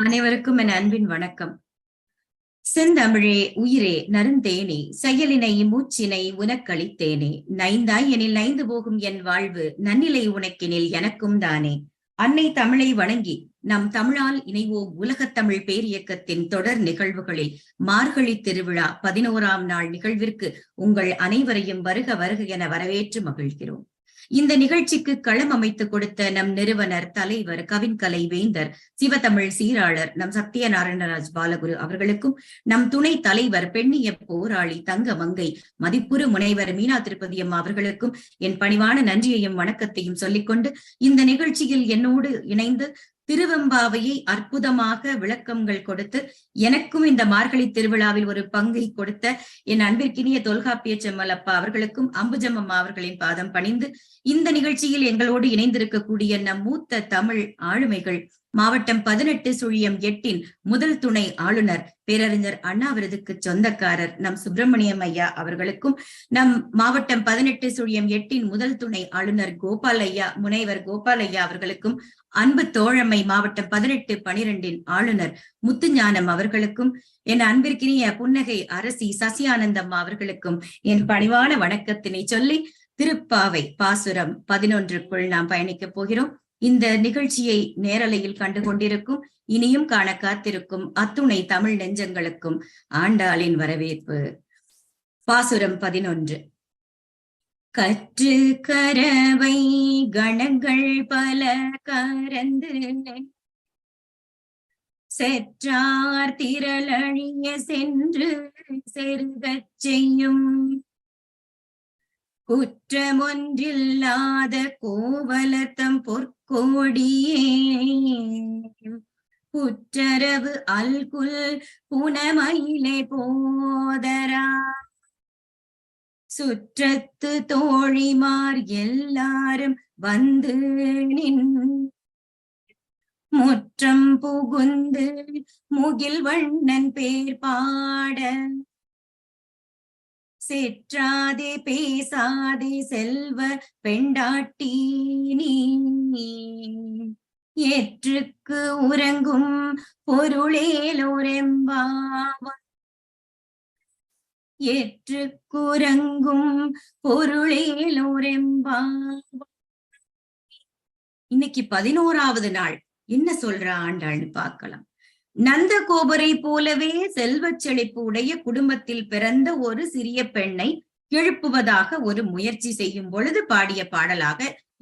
அனைவருக்கும் என் அன்பின் வணக்கம். செந்தமிழே உயிரே நறுந்தேனே செயலினை மூச்சினை உனக்களித்தேனே நைந்தாய் எனில் நைந்து போகும் என் வாழ்வு நன்னிலை உனக்கெனில் எனக்கும் தானே. அன்னை தமிழை வணங்கி நம் தமிழால் இணைவோம் உலகத்தமிழ் பேரியக்கத்தின் தொடர் நிகழ்வுகளில் மார்கழி திருவிழா 11ஆம் நாள் நிகழ்விற்கு உங்கள் அனைவரையும் வருக வருக என வரவேற்று மகிழ்கிறோம். இந்த நிகழ்ச்சிக்கு களம் அமைத்துக் கொடுத்த நம் நிறுவனர், தலைவர், கவின்கலை வேந்தர், சிவத்தமிழ் சீராளர் நம் சத்யநாராயணராஜ் பாலகுரு அவர்களுக்கும், நம் துணை தலைவர், பெண்ணிய போராளி, தங்க மங்கை, மதிப்புறு முனைவர் மீனா திருப்பதியம்மா அவர்களுக்கும் என் பணிவான நன்றியையும் வணக்கத்தையும் சொல்லிக்கொண்டு, இந்த நிகழ்ச்சியில் என்னோடு இணைந்து திருவெம்பாவையை அற்புதமாக விளக்கங்கள் கொடுத்து எனக்கும் இந்த மார்கழி திருவிழாவில் ஒரு பங்கை கொடுத்த என் அன்பிற்கினிய தொல்காப்பிய செம்மலப்பா அவர்களுக்கும், அம்புஜம்மம்மா அவர்களின் பாதம் பணிந்து இந்த நிகழ்ச்சியில் எங்களோடு இணைந்திருக்கக்கூடிய நம் மூத்த தமிழ் ஆளுமைகள், மாவட்டம் 18/8 முதல் துணை ஆளுநர் பேரறிஞர் அண்ணா விருதுக்கு சொந்தக்காரர் நம் சுப்பிரமணியம் ஐயா அவர்களுக்கும், நம் மாவட்டம் 18/8 முதல் துணை ஆளுநர் கோபால் ஐயா, முனைவர் கோபால் ஐயா அவர்களுக்கும், அன்பு தோழமை மாவட்டம் 18/12 ஆளுநர் முத்துஞானம் அவர்களுக்கும், என் அன்பிற்கினிய புன்னகை அரசி சசியானந்தம்மா அவர்களுக்கும் என் பணிவான வணக்கத்தினை சொல்லி திருப்பாவை பாசுரம் 11க்குள் நாம் பயணிக்கப் போகிறோம். இந்த நிகழ்ச்சியை நேரலையில் கண்டு கொண்டிருக்கும், இனியும் காண காத்திருக்கும் அத்துணை தமிழ் நெஞ்சங்களுக்கும் ஆண்டாளின் வரவேற்பு. பாசுரம் 11. கற்று கரவை கணங்கள் பல கரந்து செற்றார் திரளழிய சென்று செருகச் செய்யும் குற்றமொன்றில்லாத கோவலத்தம் பொற்கோடியே புற்றரவு அல்குல் புனமயிலே போதரா சுற்றத்து தோழிமார் எல்லாரும் வந்து நின் முற்றம் புகுந்து முகில் வண்ணன் பேர் பாட செற்றாதே பேசாதே செல்வ பெண்டாட்டி நீ ஏற்றுக்கு உறங்கும் பொருளேலோரெம்பாவாய் ஏற்றுக்குறங்கும் பொருளேலோரெம்பாவாய். இன்னைக்கு 11ஆவது நாள். என்ன சொல்ற ஆண்டாள்னு பார்க்கலாம். நந்த கோபரை போலவே செல்வச் செழிப்பு உடைய குடும்பத்தில் பிறந்த ஒரு சிறிய பெண்ணை எழுப்புவதாக ஒரு முயற்சி செய்யும் பொழுது பாடிய பாடலாக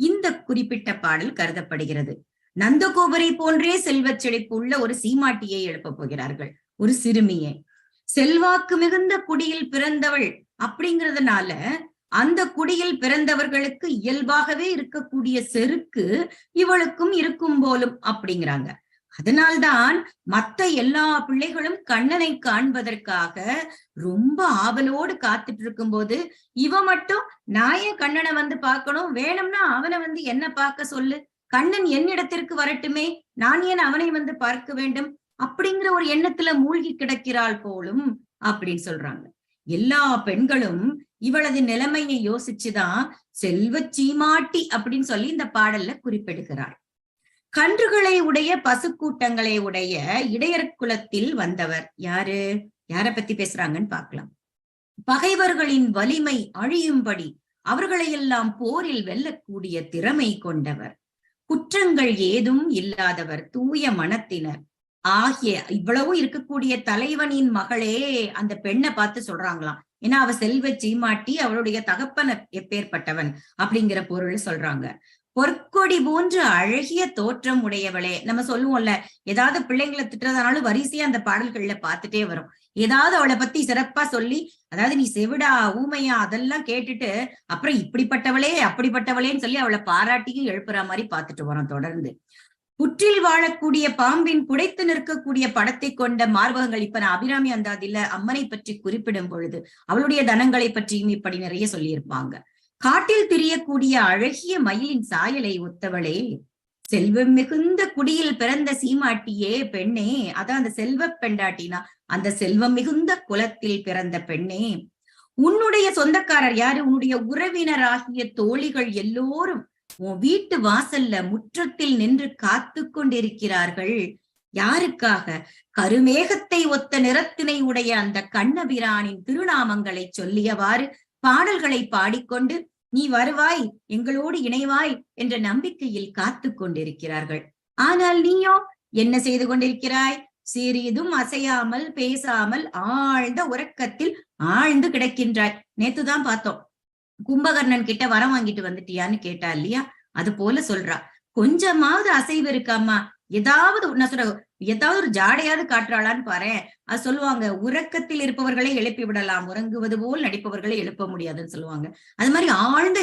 இந்த குறிப்பிட்ட பாடல் கருதப்படுகிறது. நந்தகோபரை போன்றே செல்வச் செழிப்பு உள்ள ஒரு சீமாட்டியை எழுப்ப போகிறார்கள், ஒரு சிறுமியை. செல்வாக்கு மிகுந்த குடியில் பிறந்தவள் அப்படிங்கிறதுனால அந்த குடியில் பிறந்தவர்களுக்கு இயல்பாகவே இருக்கக்கூடிய செருக்கு இவளுக்கும் இருக்கும் போலும் அப்படிங்கிறாங்க. அதனால்தான் மத்த எல்லா பிள்ளைகளும் கண்ணனை காண்பதற்காக ரொம்ப ஆவலோடு காத்துட்டு இருக்கும் போது இவ மட்டும் நான் ஏன் கண்ணனை வந்து பார்க்கணும், வேணும்னா அவனை வந்து என்ன பார்க்க சொல்லு, கண்ணன் என்னிடத்திற்கு வரட்டுமே, நான் ஏன் அவனை வந்து பார்க்க வேண்டும் அப்படிங்கிற ஒரு எண்ணத்துல மூழ்கி கிடக்கிறாள் போலும் அப்படின்னு சொல்றாங்க. எல்லா பெண்களும் இவளது நிலைமையை யோசிச்சுதான் செல்வச் சீமாட்டி அப்படின்னு சொல்லி இந்த பாடல்ல குறிப்பிடுகிறாள். கன்றுகளை உடைய பசுக்கூட்டங்களை உடைய இடையர் குலத்தில் வந்தவர் யாரு, யார பத்தி பேசுறாங்கன்னு பார்க்கலாம். பகைவர்களின் வலிமை அழியும்படி அவர்களையெல்லாம் போரில் வெல்லக்கூடிய திறமை கொண்டவர், குற்றங்கள் ஏதும் இல்லாதவர், தூய மனத்தினர் ஆகிய இவ்வளவும் இருக்கக்கூடிய தலைவனின் மகளே அந்த பெண்ணை பார்த்து சொல்றாங்களாம். ஏன்னா அவ செல்வ சீமாட்டி, அவளுடைய தகப்பன எப்பேற்பட்டவன் அப்படிங்கிற பொருள் சொல்றாங்க. பொற்கொடி போன்ற அழகிய தோற்றம் உடையவளே. நம்ம சொல்லுவோம்ல, ஏதாவது பிள்ளைங்களை திட்டுறதுனாலும் வரிசையா அந்த பாடல்கள்ல பார்த்துட்டே வரும். ஏதாவது அவளை பத்தி சிறப்பா சொல்லி, அதாவது நீ செவிடா ஊமையா அதெல்லாம் கேட்டுட்டு அப்புறம் இப்படிப்பட்டவளே அப்படிப்பட்டவளேன்னு சொல்லி அவளை பாராட்டியும் எழுப்புற மாதிரி பார்த்துட்டு வரோம் தொடர்ந்து. புற்றில் வாழக்கூடிய பாம்பின் புடைத்து நிற்கக்கூடிய படத்தை கொண்ட மார்பகங்கள். இப்ப நான் அபிராமி அந்தாதில அம்மனை பற்றி குறிப்பிடும் பொழுது அவளுடைய தனங்களை பற்றியும் இப்படி நிறைய சொல்லியிருப்பாங்க. காட்டில் திரியக்கூடிய அழகிய மயிலின் சாயலை ஒத்தவளே, செல்வம் மிகுந்த குடியில் பிறந்த சீமாட்டியே பெண்ணே. அதான் அந்த செல்வ பெண்டாட்டினா அந்த செல்வம் மிகுந்த குலத்தில் பிறந்த பெண்ணே. உன்னுடைய சொந்தக்காரர் யாரு, உன்னுடைய உறவினராகிய தோழிகள் எல்லோரும் உன் வீட்டு வாசல்ல முற்றத்தில் நின்று காத்து கொண்டிருக்கிறார்கள். யாருக்காக? கருமேகத்தை ஒத்த நிறத்தினை உடைய அந்த கண்ணபிரானின் திருநாமங்களை சொல்லியவாறு பாடல்களை பாடிக்கொண்டு நீ வருவாய், எங்களோடு இணைவாய் என்ற நம்பிக்கையில் காத்து கொண்டிருக்கிறார்கள். ஆனால் நீயோ என்ன செய்து கொண்டிருக்கிறாய்? சிறிதும் அசையாமல் பேசாமல் ஆழ்ந்த உறக்கத்தில் ஆழ்ந்து கிடக்கின்றாய். நேத்துதான் பார்த்தோம், கும்பகர்ணன் கிட்ட வரம் வாங்கிட்டு வந்துட்டியான்னு கேட்டா இல்லையா? அது போல சொல்றா, கொஞ்சமாவது அசைவு இருக்காமா? ஏதாவது நான் சொல்ற, ஏதாவது ஒரு ஜாடையாவது காட்டுறாளான்னு பாரு. அது சொல்லுவாங்க, உறக்கத்தில் இருப்பவர்களை எழுப்பி விடலாம், உறங்குவது போல் நடிப்பவர்களை எழுப்ப முடியாதுன்னு சொல்லுவாங்க. அது மாதிரி ஆழ்ந்த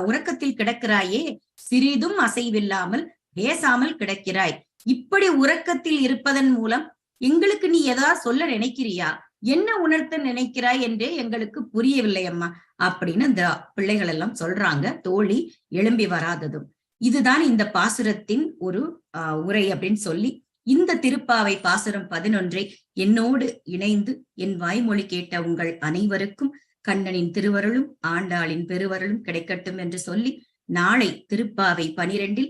உறக்கத்தில் கிடக்கிறாயே, சிறிதும் அசைவில்லாமல் பேசாமல் கிடக்கிறாய். இப்படி உறக்கத்தில் இருப்பதன் மூலம் எங்களுக்கு நீ ஏதாவது சொல்ல நினைக்கிறியா? என்ன உணர்த்த நினைக்கிறாய் என்றே எங்களுக்கு புரியவில்லை அம்மா அப்படின்னு இந்த பிள்ளைகள் எல்லாம் சொல்றாங்க. தோழி எழும்பி வராததும் இதுதான் இந்த பாசுரத்தின் ஒரு உரை அப்படின்னு சொல்லி, இந்த திருப்பாவை பாசுரம் 11 என்னோடு இணைந்து என் வாய்மொழி கேட்ட உங்கள் அனைவருக்கும் கண்ணனின் திருவருளும் ஆண்டாளின் பெருவருளும் கிடைக்கட்டும் என்று சொல்லி, நாளை திருப்பாவை 12